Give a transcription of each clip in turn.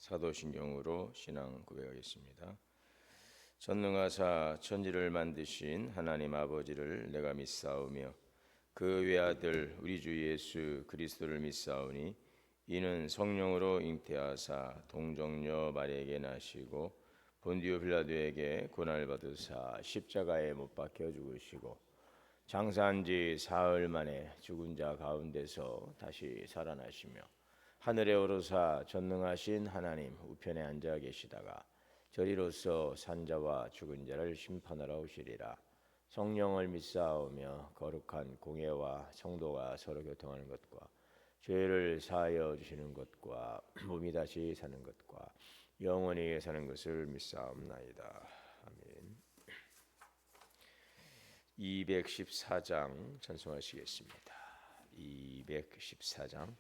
사도신경으로 신앙 고백하겠습니다. 전능하사 천지를 만드신 하나님 아버지를 내가 믿사오며 그 외아들 우리 주 예수 그리스도를 믿사오니 이는 성령으로 잉태하사 동정녀 마리아에게 나시고 본디오 빌라도에게 고난을 받으사 십자가에 못 박혀 죽으시고 장사한 지 사흘 만에 죽은 자 가운데서 다시 살아나시며 하늘에 오르사 전능하신 하나님 우편에 앉아 계시다가 저리로서 산자와 죽은 자를 심판하러 오시리라. 성령을 믿사오며 거룩한 공예와 성도가 서로 교통하는 것과 죄를 사하여 주시는 것과 몸이 다시 사는 것과 영원히 사는 것을 믿사옵나이다. 아멘. 214장 찬송하시겠습니다. 214장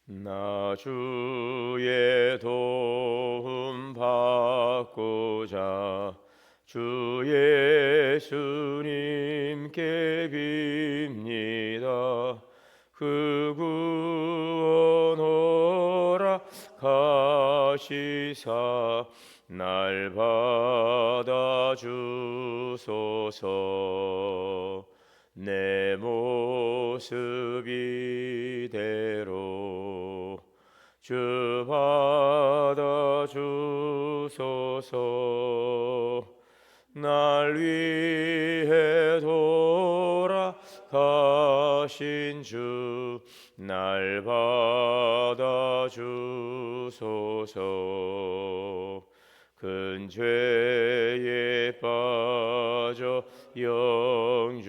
나 주의 도움 받고자 주 예수님께 빕니다. 그 구원 허락하시사 날 받아 주소서. 내 모습 이대로 주 받아 주소서. 날 위해 돌아가신 주 날 받아 주소서. 큰 죄에 빠져 영죽을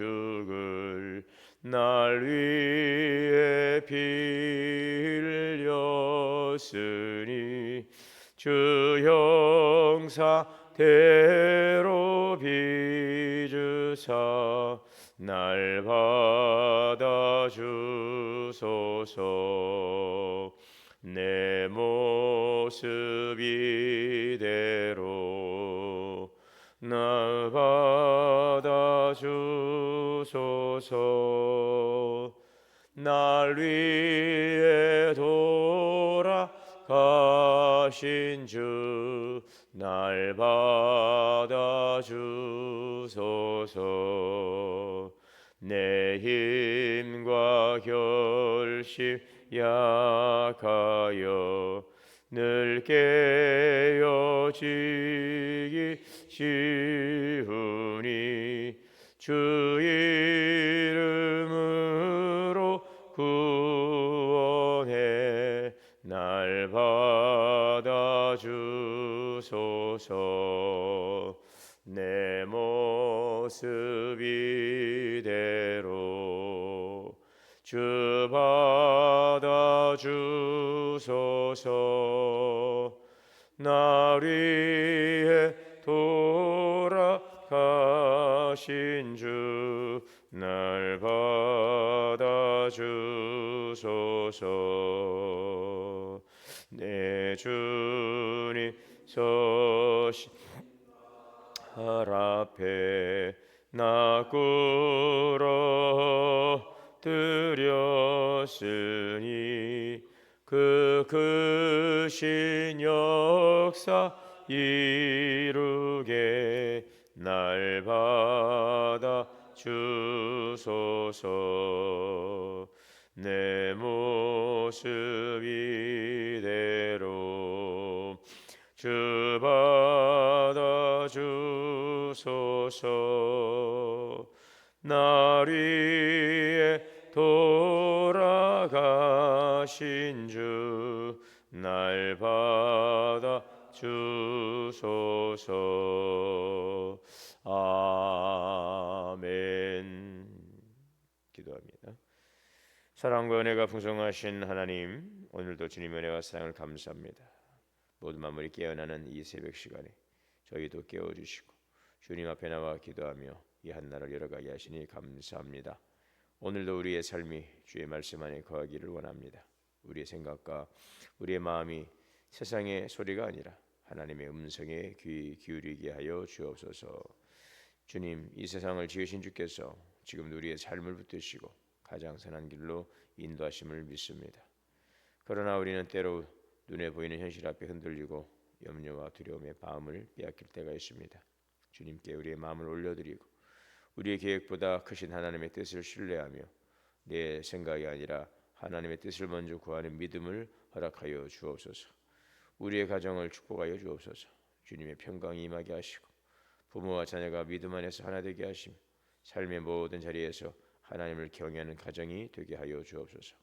날 위해 피 흘렸으니 주 형상대로 빚으사 날 받아 주소서. 내 모습 이대로 날 받아 주소서. 날 위해 돌아가신 주 날 받아 주소서. 내 힘과 결심 약하여 늘 깨어지기 쉬우니 주 이름으로 구원해 날 받아 주소서. 내 모습 이대로 주 받아 주소서. 날 위해 돌아가신 주 날 받아 주소서. 내 주님 서신 발 앞에 나 꿇어 드렸으니 그 크신 역사 이루게 날 받아 주소서. 내 모습 이대로 주 받아 주소서. 날 위해 돌아가신 주 날 받아 주소서. 아멘. 기도합니다. 사랑과 은혜가 풍성하신 하나님, 오늘도 주님의 은혜와 사랑을 감사합니다. 모든 만물이 깨어나는 이 새벽 시간에 저희도 깨워주시고 주님 앞에 나와 기도하며 이 한날을 열어가게 하시니 감사합니다. 오늘도 우리의 삶이 주의 말씀 안에 거하기를 원합니다. 우리의 생각과 우리의 마음이 세상의 소리가 아니라 하나님의 음성에 귀 기울이게 하여 주옵소서. 주님, 이 세상을 지으신 주께서 지금 우리의 삶을 붙드시고 가장 선한 길로 인도하심을 믿습니다. 그러나 우리는 때로 눈에 보이는 현실 앞에 흔들리고 염려와 두려움의 마음을 빼앗길 때가 있습니다. 주님께 우리의 마음을 올려드리고 우리의 계획보다 크신 하나님의 뜻을 신뢰하며 내 생각이 아니라 하나님의 뜻을 먼저 구하는 믿음을 허락하여 주옵소서. 우리의 가정을 축복하여 주옵소서. 주님의 평강이 임하게 하시고 부모와 자녀가 믿음 안에서 하나 되게 하시며 삶의 모든 자리에서 하나님을 경외하는 가정이 되게 하여 주옵소서.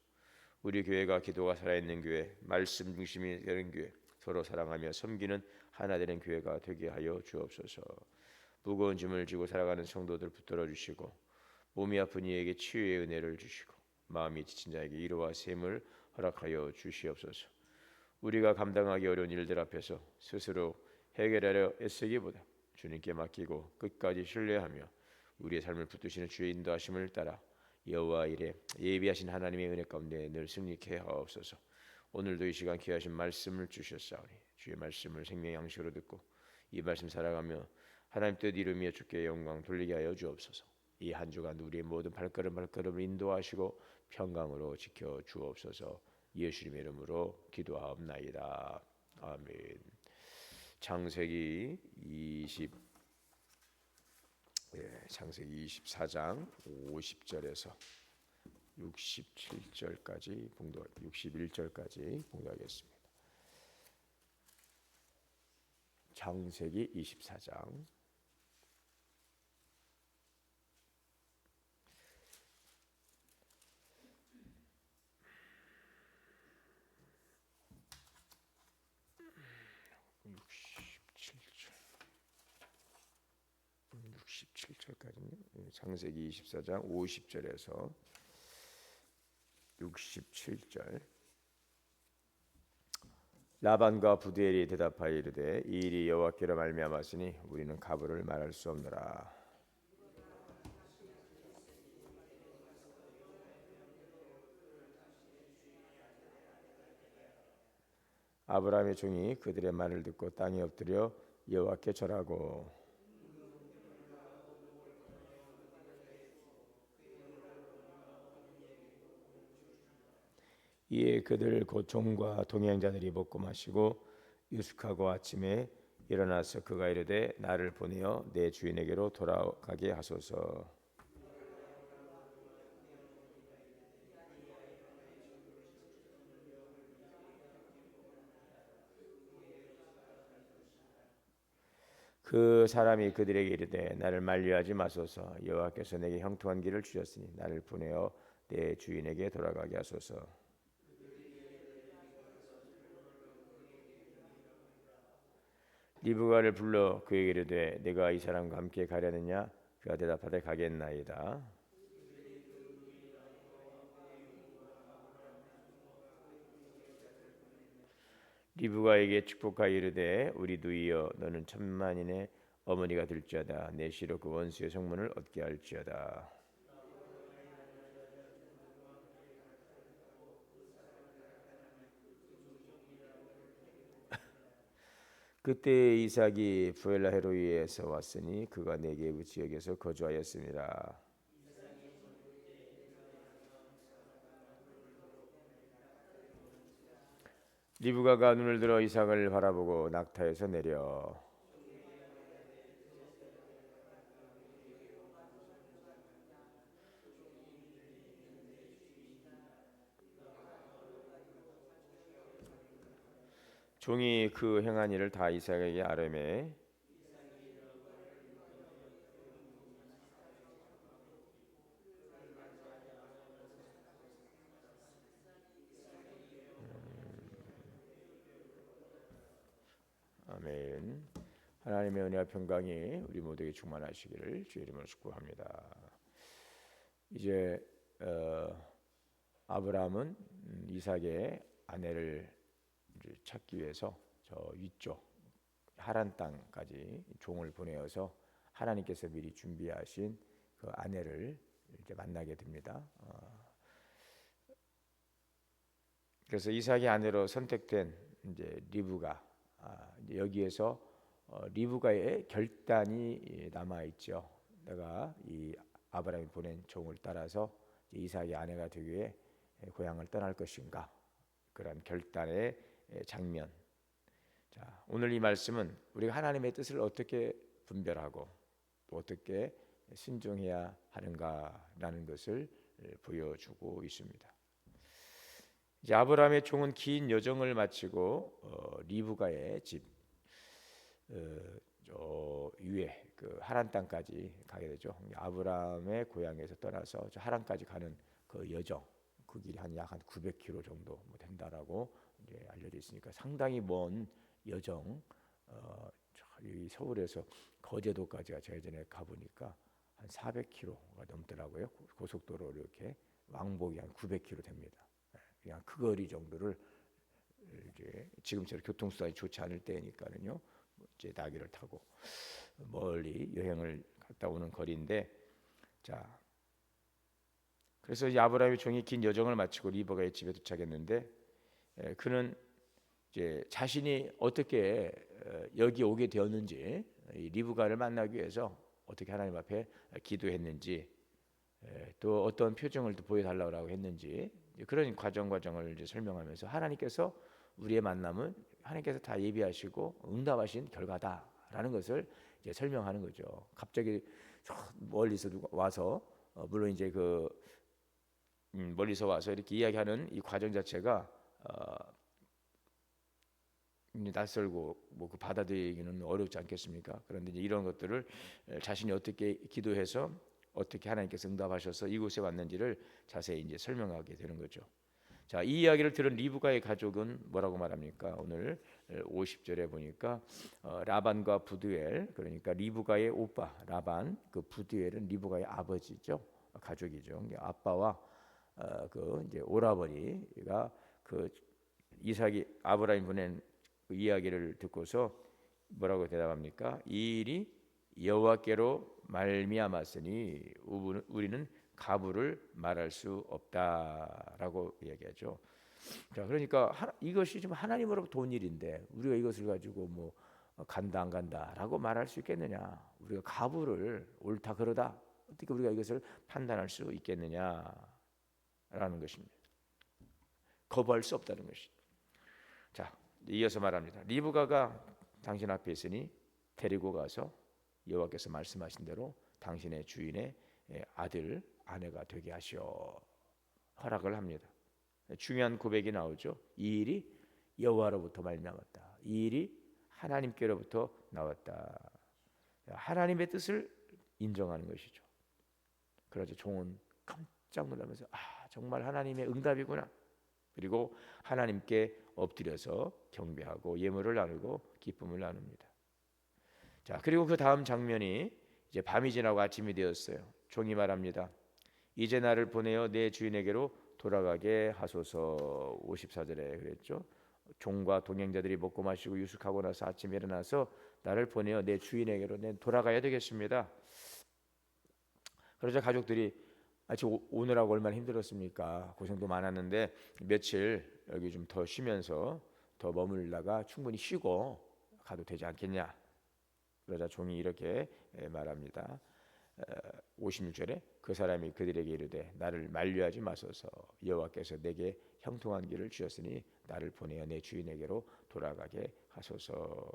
우리 교회가 기도가 살아있는 교회, 말씀 중심이 되는 교회, 서로 사랑하며 섬기는 하나 되는 교회가 되게 하여 주옵소서. 무거운 짐을 지고 살아가는 성도들 붙들어 주시고 몸이 아픈 이에게 치유의 은혜를 주시고 마음이 지친 자에게 위로와 셈을 허락하여 주시옵소서. 우리가 감당하기 어려운 일들 앞에서 스스로 해결하려 애쓰기보다 주님께 맡기고 끝까지 신뢰하며 우리의 삶을 붙드시는 주의 인도하심을 따라 여호와 이레 예비하신 하나님의 은혜 가운데 늘 승리케 하옵소서. 오늘도 이 시간 귀하신 말씀을 주셨사오니 주의 말씀을 생명의 양식으로 듣고 이 말씀 살아가며 하나님 뜻 이루며 주께 영광 돌리게 하여 주옵소서. 이 한 주간 우리의 모든 발걸음을 인도하시고 평강으로 지켜 주옵소서. 예수님의 이름으로 기도하옵나이다. 아멘. 창세기 24장 50절에서 67절까지 61절까지 봉독하겠습니다. 창세기 24장 67절까지요. 창세기 24장 50절에서 67절. 라반과 부두엘이 대답하여 이르되 이 일이 여호와께로 말미암았으니 우리는 가부를 말할 수 없노라. 아브라함의 종이 그들의 말을 듣고 땅에 엎드려 여호와께 절하고 이에 그들 곧 종과 동행자들이 먹고 마시고 유숙하고 아침에 일어나서 그가 이르되 나를 보내어 내 주인에게로 돌아가게 하소서. 그 사람이 그들에게 이르되 나를 만류하지 마소서. 여호와께서 내게 형통한 길을 주셨으니 나를 보내어 내 주인에게 돌아가게 하소서. 리브가를 불러 그에게 이르되 내가 이 사람과 함께 가려느냐? 그가 대답하되 가겠나이다. 리브가에게 축복하여 이르되 우리 누이여 너는 천만인의 어머니가 될지어다. 내 시로 그 원수의 성문을 얻게 할지어다. 그때 이삭이 부엘라 헤로이에서 왔으니 그가 네게부 지역에서 거주하였습니다. 리브가가 눈을 들어 이삭을 바라보고 낙타에서 내려 종이 그 행한 일을 다 이삭에게 아뢰매 아멘. 하나님의 은혜와 평강이 우리 모두에게 충만하시기를 주의 이름으로 축복합니다. 이제 아브라함은 이삭의 아내를 찾기 위해서 저 위쪽 하란 땅까지 종을 보내어서 하나님께서 미리 준비하신 그 아내를 이제 만나게 됩니다. 그래서 이삭의 아내로 선택된 이제 리브가 이제 여기에서 리브가의 결단이 남아 있죠. 내가 이 아브라함이 보낸 종을 따라서 이삭의 아내가 되기 위해 고향을 떠날 것인가, 그런 결단의 장면. 자, 오늘 이 말씀은 우리가 하나님의 뜻을 어떻게 분별하고 또 어떻게 순종해야 하는가라는 것을 보여주고 있습니다. 이제 아브라함의 종은 긴 여정을 마치고 리브가의 집 위에 그 하란 땅까지 가게 되죠. 아브라함의 고향에서 떠나서 저 하란까지 가는 그 여정, 그 길이 약 한 900km 정도 된다라고 이제 알려져 있으니까 상당히 먼 여정. 이 서울에서 거제도까지가 제가 예전에 가보니까 한 400km가 넘더라고요. 고속도로 이렇게 왕복이 한 900km 됩니다. 그냥 그 거리 정도를 이제 지금처럼 교통수단이 좋지 않을 때니까는요. 이제 나귀를 타고 멀리 여행을 갔다 오는 거리인데, 자, 그래서 이 아브라함의 종이 긴 여정을 마치고 리브가의 집에 도착했는데, 그는 이제 자신이 어떻게 여기 오게 되었는지, 이 리브가를 만나기 위해서 어떻게 하나님 앞에 기도했는지, 또 어떤 표정을 또 보여달라고 했는지, 그런 과정을 이제 설명하면서 하나님께서 우리의 만남은 하나님께서 다 예비하시고 응답하신 결과다라는 것을 이제 설명하는 거죠. 갑자기 멀리서 누가 와서 물론 이제 그 멀리서 와서 이렇게 이야기하는 이 과정 자체가 낯설고 뭐 그 받아들이기는 어렵지 않겠습니까? 그런데 이제 이런 것들을 자신이 어떻게 기도해서 어떻게 하나님께서 응답하셔서 이곳에 왔는지를 자세히 이제 설명하게 되는 거죠. 자, 이 이야기를 들은 리브가의 가족은 뭐라고 말합니까? 오늘 50절에 보니까 라반과 부두엘, 그러니까 리브가의 오빠 라반, 그 부두엘은 리브가의 아버지죠, 가족이죠. 아빠와 그 이제 오라버니가 그 이삭이 아브라함이 보낸 그 이야기를 듣고서 뭐라고 대답합니까? 이 일이 여호와께로 말미암았으니 우리는 가부를 말할 수 없다라고 이야기하죠. 자, 그러니까 이것이 좀 하나님으로부터 온 일인데 우리가 이것을 가지고 뭐 간다 안 간다라고 말할 수 있겠느냐? 우리가 가부를 옳다 그러다 어떻게 우리가 이것을 판단할 수 있겠느냐라는 것입니다. 거부할 수 없다는 것이죠. 자, 이어서 말합니다. 리브가가 당신 앞에 있으니 데리고 가서 여호와께서 말씀하신 대로 당신의 주인의 아들 아내가 되게 하시오, 허락을 합니다. 중요한 고백이 나오죠. 이 일이 여호와로부터 말미암았다. 이 일이 하나님께로부터 나왔다. 하나님의 뜻을 인정하는 것이죠. 그러자 종은 깜짝 놀라면서 정말 하나님의 응답이구나. 그리고 하나님께 엎드려서 경배하고 예물을 나누고 기쁨을 나눕니다. 자, 그리고 그 다음 장면이 이제 밤이 지나고 아침이 되었어요. 종이 말합니다. 이제 나를 보내어 내 주인에게로 돌아가게 하소서. 54절에 그랬죠. 종과 동행자들이 먹고 마시고 유숙하고 나서 아침에 일어나서 나를 보내어 내 주인에게로 돌아가야 되겠습니다. 그러자 가족들이 지금 오느라고 얼마나 힘들었습니까? 고생도 많았는데 며칠 여기 좀 더 쉬면서 더 머물다가 충분히 쉬고 가도 되지 않겠냐? 그러자 종이 이렇게 말합니다. 56절에 그 사람이 그들에게 이르되 나를 만류하지 마소서. 여호와께서 내게 형통한 길을 주셨으니 나를 보내어 내 주인에게로 돌아가게 하소서.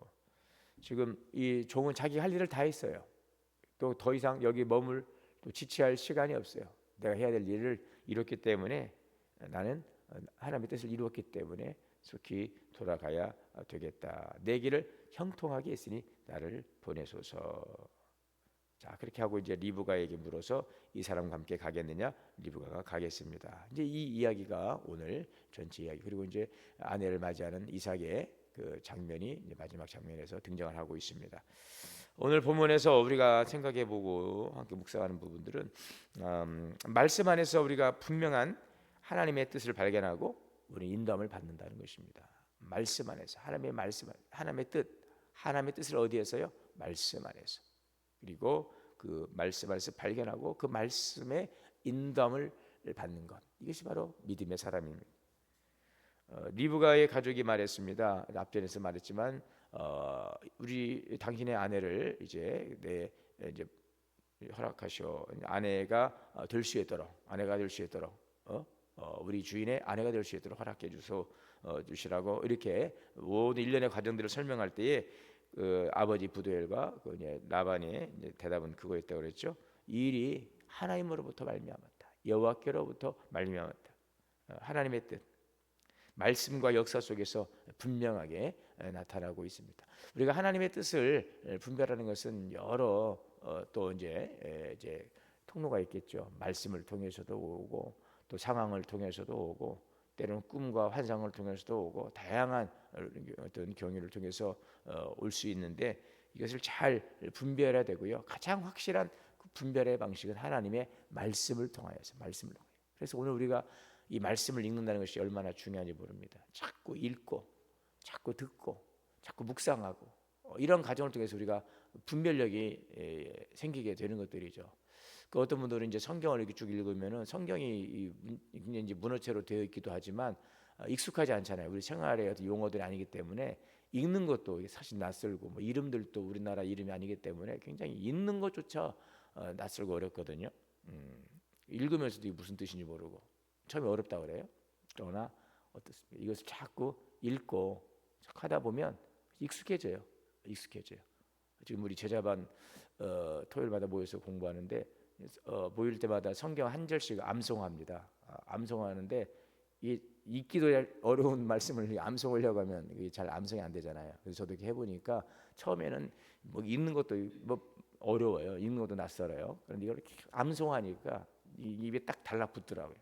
지금 이 종은 자기 할 일을 다 했어요. 또 더 이상 여기 머물 또 지체할 시간이 없어요. 내가 해야 될 일을 이뤘기 때문에 나는 하나님의 뜻을 이루었기 때문에 속히 돌아가야 되겠다. 내 길을 형통하게 했으니 나를 보내소서. 자, 그렇게 하고 이제 리브가에게 물어서 이 사람과 함께 가겠느냐? 리브가가 가겠습니다. 이제 이 이야기가 오늘 전체 이야기, 그리고 이제 아내를 맞이하는 이삭의 그 장면이 이제 마지막 장면에서 등장을 하고 있습니다. 오늘 본문에서 우리가 생각해보고 함께 묵상하는 부분들은 말씀 안에서 우리가 분명한 하나님의 뜻을 발견하고 우리 인도함을 받는다는 것입니다. 말씀 안에서 하나님의 말씀, 하나님의 뜻을 어디에서요? 말씀 안에서. 그리고 그 말씀 안에서 발견하고 그 말씀의 인도함을 받는 것, 이것이 바로 믿음의 사람입니다. 리브가의 가족이 말했습니다. 앞전에서 말했지만 우리 당신의 아내를 이제 허락하시오. 아내가 될 수 있도록 우리 주인의 아내가 될 수 있도록 허락해 주시라고 이렇게 모든 일련의 과정들을 설명할 때에 아버지 부두엘과 라반의 대답은 그거였다고 그랬죠. 이 일이 하나님으로부터 말미암았다. 여호와께로부터 말미암았다. 하나님의 뜻, 말씀과 역사 속에서 분명하게 나타나고 있습니다. 우리가 하나님의 뜻을 분별하는 것은 여러 또 이제 통로가 있겠죠. 말씀을 통해서도 오고 또 상황을 통해서도 오고 때로는 꿈과 환상을 통해서도 오고 다양한 어떤 경위를 통해서 올 수 있는데 이것을 잘 분별해야 되고요. 가장 확실한 그 분별의 방식은 하나님의 말씀을 통하여서 그래서 오늘 우리가 이 말씀을 읽는다는 것이 얼마나 중요한지 모릅니다. 자꾸 읽고 자꾸 듣고 자꾸 묵상하고 이런 과정을 통해서 우리가 분별력이 생기게 되는 것들이죠. 그 어떤 분들은 이제 성경을 이렇게 쭉 읽으면은 성경이 굉장히 이제 문어체로 되어 있기도 하지만 익숙하지 않잖아요. 우리 생활의 어떤 용어들이 아니기 때문에 읽는 것도 사실 낯설고 뭐 이름들도 우리나라 이름이 아니기 때문에 굉장히 읽는 것조차 낯설고 어렵거든요. 읽으면서도 이게 무슨 뜻인지 모르고 처음에 어렵다 그래요. 그러나 어떻습니까? 이것을 자꾸 읽고 하다 보면 익숙해져요. 지금 우리 제자반 토요일마다 모여서 공부하는데 모일 때마다 성경 한 절씩 암송합니다. 암송하는데 이 읽기도 어려운 말씀을 암송하려고 하면 이게 잘 암송이 안 되잖아요. 그래서 저도 이렇게 해보니까 처음에는 뭐 읽는 것도 뭐 어려워요. 읽는 것도 낯설어요. 그런데 이걸 이렇게 암송하니까 입에 딱 달라붙더라고요.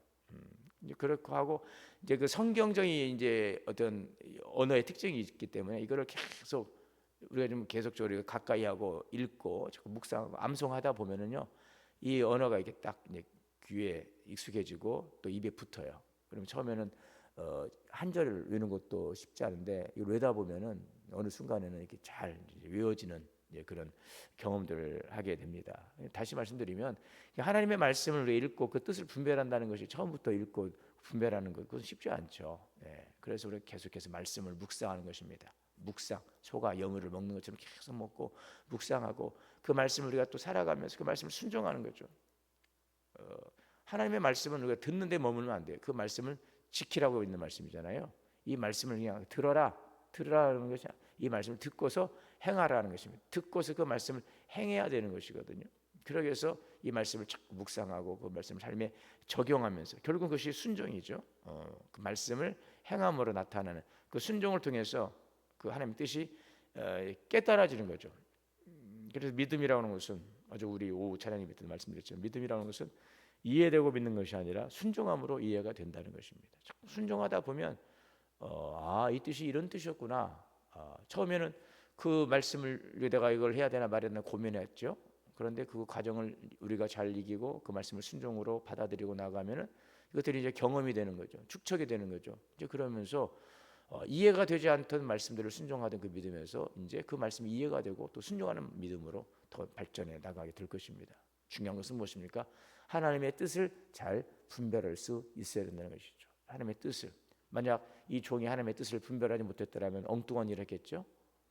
이제 그렇게 하고 이제 그 성경적인 이제 어떤 언어의 특징이 있기 때문에 이거를 계속 우리가 좀 계속적으로 가까이 하고 읽고 자꾸 묵상하고 암송하다 보면은요 이 언어가 이게 딱 이제 귀에 익숙해지고 또 입에 붙어요. 그러면 처음에는 한 절을 외우는 것도 쉽지 않은데 이걸 외다 보면은 어느 순간에는 이렇게 잘 외워지는 그런 경험들을 하게 됩니다. 다시 말씀드리면 하나님의 말씀을 우리가 읽고 그 뜻을 분별한다는 것이 처음부터 읽고 분별하는 것 그건 쉽지 않죠. 그래서 우리가 계속해서 말씀을 묵상하는 것입니다. 묵상, 소가 여물을 먹는 것처럼 계속 먹고 묵상하고 그 말씀을 우리가 또 살아가면서 그 말씀을 순종하는 거죠. 하나님의 말씀은 우리가 듣는 데 머물면 안 돼요. 그 말씀을 지키라고 있는 말씀이잖아요. 이 말씀을 그냥 들으라는 것이 이 말씀을 듣고서 행하라는 것입니다. 듣고서 그 말씀을 행해야 되는 것이거든요. 그러기 위해서 이 말씀을 자꾸 묵상하고 그 말씀을 삶에 적용하면서 결국 그것이 순종이죠. 그 말씀을 행함으로 나타나는 그 순종을 통해서 그 하나님의 뜻이 깨달아지는 거죠. 그래서 믿음이라고 하는 것은 아주 우리 오후 찬양이 밑에 말씀드렸죠. 믿음이라는 것은 이해되고 믿는 것이 아니라 순종함으로 이해가 된다는 것입니다. 자꾸 순종하다 보면 이 뜻이 이런 뜻이었구나. 처음에는 그 말씀을 내가 이걸 해야 되나 말해야 되나 고민했죠. 그런데 그 과정을 우리가 잘 이기고 그 말씀을 순종으로 받아들이고 나가면은 이것들이 이제 경험이 되는 거죠. 축적이 되는 거죠. 이제 그러면서 이해가 되지 않던 말씀들을 순종하던 그 믿음에서 이제 그 말씀이 이해가 되고 또 순종하는 믿음으로 더 발전해 나가게 될 것입니다. 중요한 것은 무엇입니까? 하나님의 뜻을 잘 분별할 수 있어야 된다는 것이죠. 하나님의 뜻을 만약 이 종이 하나님의 뜻을 분별하지 못했더라면 엉뚱한 일을 했겠죠.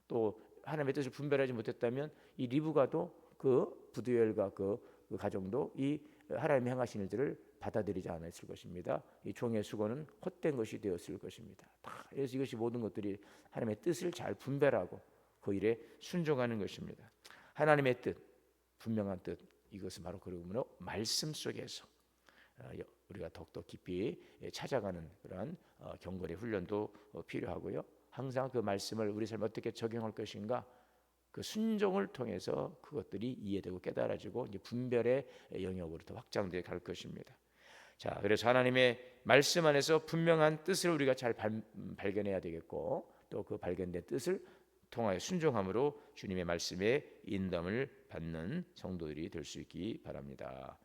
또 하나님의 뜻을 분별하지 못했다면 이 리브가도 그 부두엘과 그 가정도 이 하나님이 행하신 일들을 받아들이지 않았을 것입니다. 이 종의 수고는 헛된 것이 되었을 것입니다. 그래서 이것이 모든 것들이 하나님의 뜻을 잘 분별하고 그 일에 순종하는 것입니다. 하나님의 뜻, 분명한 뜻, 이것은 바로 그러므로 말씀 속에서 우리가 더욱더 깊이 찾아가는 그러한 경건의 훈련도 필요하고요. 항상 그 말씀을 우리 삶에 어떻게 적용할 것인가 그 순종을 통해서 그것들이 이해되고 깨달아지고 이제 분별의 영역으로 더 확장되어 갈 것입니다. 자, 그래서 하나님의 말씀 안에서 분명한 뜻을 우리가 잘 발견해야 되겠고 또 그 발견된 뜻을 통하여 순종함으로 주님의 말씀에 인담을 받는 성도들이 될 수 있기 바랍니다.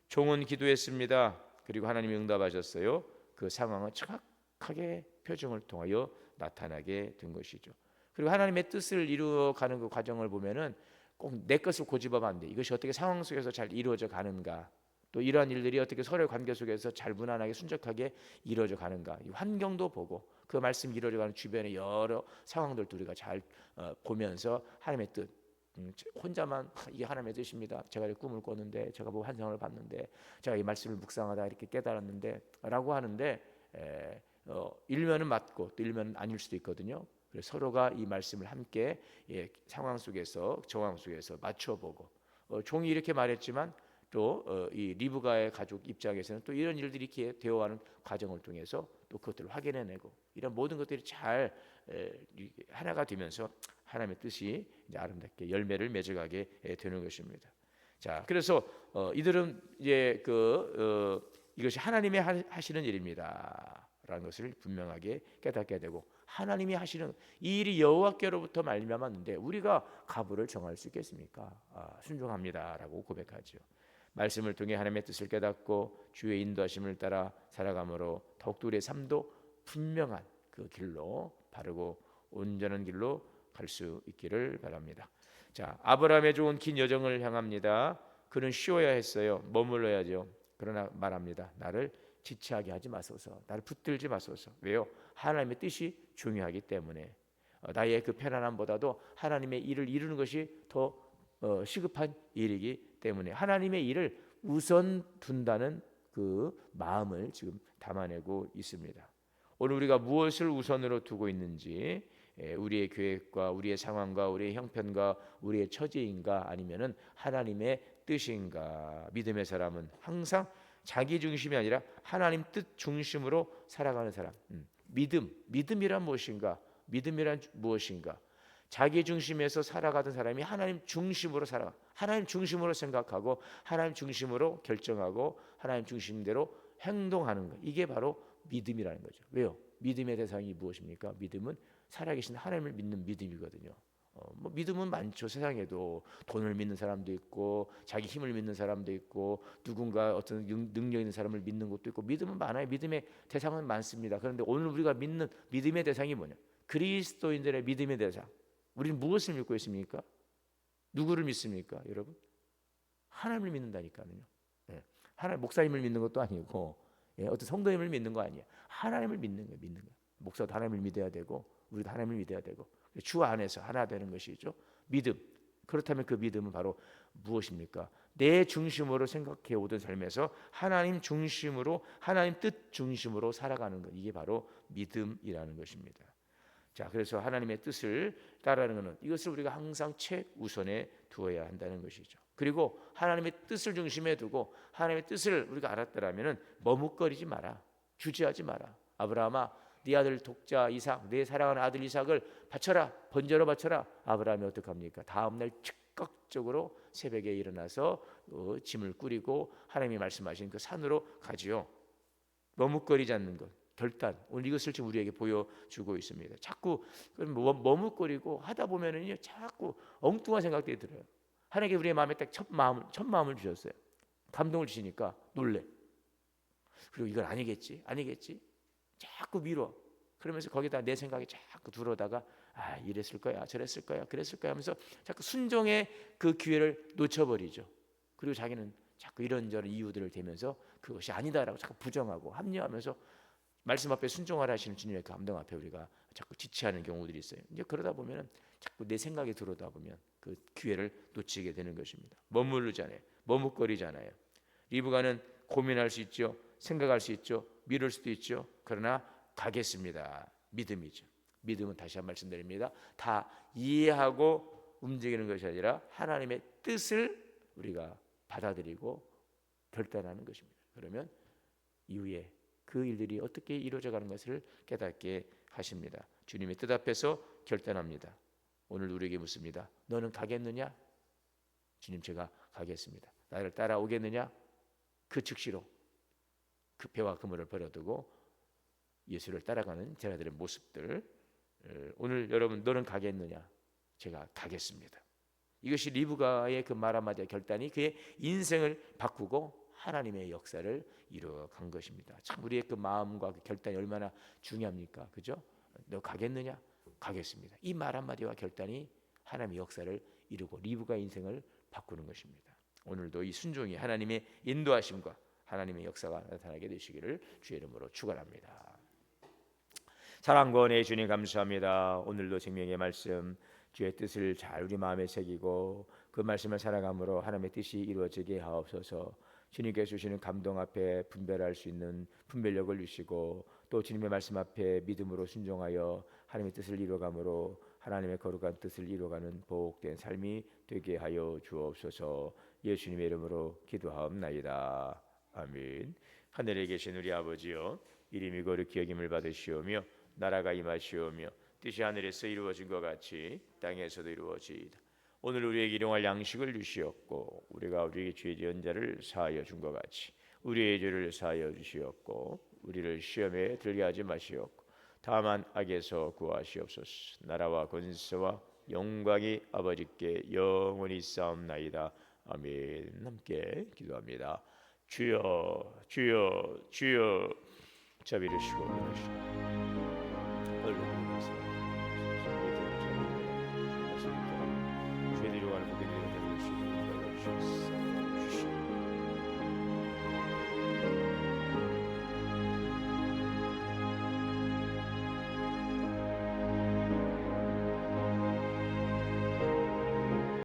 종은 기도했습니다. 그리고 하나님이 응답하셨어요. 그 상황은 정확하게 표정을 통하여 나타나게 된 것이죠. 그리고 하나님의 뜻을 이루어가는 그 과정을 보면은 꼭 내 것을 고집하면 안 돼. 이것이 어떻게 상황 속에서 잘 이루어져 가는가. 또 이러한 일들이 어떻게 서로의 관계 속에서 잘 무난하게 순적하게 이루어져 가는가, 이 환경도 보고 그 말씀이 이루어져가는 주변의 여러 상황들도 우리가 잘 보면서 하나님의 뜻, 혼자만 이게 하나님의 뜻입니다. 제가 이 꿈을 꿨는데, 제가 뭐 환상을 봤는데, 제가 이 말씀을 묵상하다 이렇게 깨달았는데 라고 하는데, 일면은 맞고 또 일면은 아닐 수도 있거든요. 그래서 서로가 이 말씀을 함께 상황 속에서, 정황 속에서 맞춰보고, 종이 이렇게 말했지만 또 이 리브가의 가족 입장에서는 또 이런 일들이 이렇게 되어가는 과정을 통해서 또 그것들을 확인해내고, 이런 모든 것들이 잘 하나가 되면서 하나님의 뜻이 이제 아름답게 열매를 맺어가게 되는 것입니다. 자, 그래서 이들은 이제 이것이 하나님이 하시는 일입니다라는 것을 분명하게 깨닫게 되고, 하나님이 하시는 이 일이 여호와께로부터 말미암았는데 우리가 가부를 정할 수 있겠습니까? 순종합니다라고 고백하죠. 말씀을 통해 하나님의 뜻을 깨닫고 주의 인도하심을 따라 살아감으로 더욱더 우리의 삶도 분명한 그 길로, 바르고 온전한 길로 갈 수 있기를 바랍니다. 자, 아브라함의 좋은 긴 여정을 향합니다. 그는 쉬어야 했어요. 머물러야죠. 그러나 말합니다. 나를 지체하게 하지 마소서. 나를 붙들지 마소서. 왜요? 하나님의 뜻이 중요하기 때문에. 나의 그 편안함보다도 하나님의 일을 이루는 것이 더 시급한 일이기 때문에 하나님의 일을 우선 둔다는 그 마음을 지금 담아내고 있습니다. 오늘 우리가 무엇을 우선으로 두고 있는지, 우리의 계획과 우리의 상황과 우리의 형편과 우리의 처지인가, 아니면은 하나님의 뜻인가. 믿음의 사람은 항상 자기 중심이 아니라 하나님 뜻 중심으로 살아가는 사람. 믿음이란 무엇인가? 믿음이란 무엇인가? 자기 중심에서 살아가던 사람이 하나님 중심으로 살아가, 하나님 중심으로 생각하고 하나님 중심으로 결정하고 하나님 중심대로 행동하는 것, 이게 바로 믿음이라는 거죠. 왜요? 믿음의 대상이 무엇입니까? 믿음은 살아계신 하나님을 믿는 믿음이거든요. 뭐 믿음은 많죠. 세상에도 돈을 믿는 사람도 있고, 자기 힘을 믿는 사람도 있고, 누군가 어떤 능력 있는 사람을 믿는 것도 있고, 믿음은 많아요. 믿음의 대상은 많습니다. 그런데 오늘 우리가 믿는 믿음의 대상이 뭐냐? 그리스도인들의 믿음의 대상. 우리는 무엇을 믿고 있습니까? 누구를 믿습니까, 여러분? 하나님을 믿는다니까요. 하나님, 목사님을 믿는 것도 아니고, 어떤 성도님을 믿는 거 아니에요. 하나님을 믿는 거예요. 믿는 거. 목사도 하나님을 믿어야 되고, 우리도 하나님을 믿어야 되고, 주 안에서 하나 되는 것이죠. 믿음. 그렇다면 그 믿음은 바로 무엇입니까? 내 중심으로 생각해 오던 삶에서 하나님 중심으로, 하나님 뜻 중심으로 살아가는 것, 이게 바로 믿음이라는 것입니다. 자, 그래서 하나님의 뜻을 따르는 것은, 이것을 우리가 항상 최우선에 두어야 한다는 것이죠. 그리고 하나님의 뜻을 중심에 두고 하나님의 뜻을 우리가 알았더라면 머뭇거리지 마라. 주저하지 마라. 아브라함아, 네 아들 독자 이삭, 내 사랑하는 아들 이삭을 바쳐라. 번제로 바쳐라. 아브라함이 어떻게 합니까? 다음 날 즉각적으로 새벽에 일어나서 짐을 꾸리고 하나님이 말씀하신 그 산으로 가지요. 머뭇거리지 않는 것, 결단. 오늘 이것을 지금 우리에게 보여주고 있습니다. 자꾸 머뭇거리고 하다 보면은요, 자꾸 엉뚱한 생각들이 들어요. 하나님께 우리의 마음에 딱 첫 마음을 주셨어요. 감동을 주시니까 놀래. 그리고 이건 아니겠지. 자꾸 미뤄. 그러면서 거기다 내 생각이 자꾸 들어오다가 이랬을 거야, 저랬을 거야, 그랬을 거야 하면서 자꾸 순종의 그 기회를 놓쳐버리죠. 그리고 자기는 자꾸 이런저런 이유들을 대면서 그것이 아니다라고 자꾸 부정하고 합리화하면서 말씀 앞에 순종하라 하시는 주님의 감동 앞에 우리가 자꾸 지체하는 경우들이 있어요. 이제 그러다 보면 자꾸 내 생각이 들어오다 보면 그 기회를 놓치게 되는 것입니다. 머무르잖아요. 머뭇거리잖아요. 리브가는 고민할 수 있죠. 생각할 수 있죠. 미룰 수도 있죠. 그러나 가겠습니다. 믿음이죠. 믿음은 다시 한 번 말씀드립니다. 다 이해하고 움직이는 것이 아니라 하나님의 뜻을 우리가 받아들이고 결단하는 것입니다. 그러면 이후에 그 일들이 어떻게 이루어져 가는 것을 깨닫게 하십니다. 주님의 뜻 앞에서 결단합니다. 오늘 우리에게 묻습니다. 너는 가겠느냐? 주님, 제가 가겠습니다. 나를 따라오겠느냐? 그 즉시로 그 배와 그물을 버려두고 예수를 따라가는 제자들의 모습들, 오늘 여러분, 너는 가겠느냐? 제가 가겠습니다. 이것이 리브가의 그 말 한마디의 결단이 그의 인생을 바꾸고 하나님의 역사를 이루어간 것입니다. 참 우리의 그 마음과 그 결단이 얼마나 중요합니까? 그죠? 너 가겠느냐? 가겠습니다. 이 말 한마디와 결단이 하나님의 역사를 이루고 리브가의 인생을 바꾸는 것입니다. 오늘도 이 순종이 하나님의 인도하심과 하나님의 역사가 나타나게 되시기를 주의 이름으로 축원합니다. 사랑과 은혜의 주님 감사합니다. 오늘도 생명의 말씀 주의 뜻을 잘 우리 마음에 새기고 그 말씀을 살아감으로 하나님의 뜻이 이루어지게 하옵소서. 주님께서 주시는 감동 앞에 분별할 수 있는 분별력을 주시고 또 주님의 말씀 앞에 믿음으로 순종하여 하나님의 뜻을 이루어감으로 하나님의 거룩한 뜻을 이루어가는 복된 삶이 되게 하여 주옵소서. 예수님의 이름으로 기도하옵나이다. 아멘. 하늘에 계신 우리 아버지여, 이름이 거룩히 여김을 받으시오며 나라가 임하시오며 뜻이 하늘에서 이루어진 것 같이 땅에서도 이루어지이다. 오늘 우리에게 일용할 양식을 주시옵고 우리가 우리에게 죄 지은 자를 사하여 준 것 같이 우리의 죄를 사하여 주시옵고 우리를 시험에 들게 하지 마시옵고 다만 악에서 구하시옵소서. 나라와 권세와 영광이 아버지께 영원히 있사옵나이다. 아멘. 함께 기도합니다. 주여 주여 주여. 자비를 주시고 얼른 죄들이 와는 복이 되게 되시옵소서.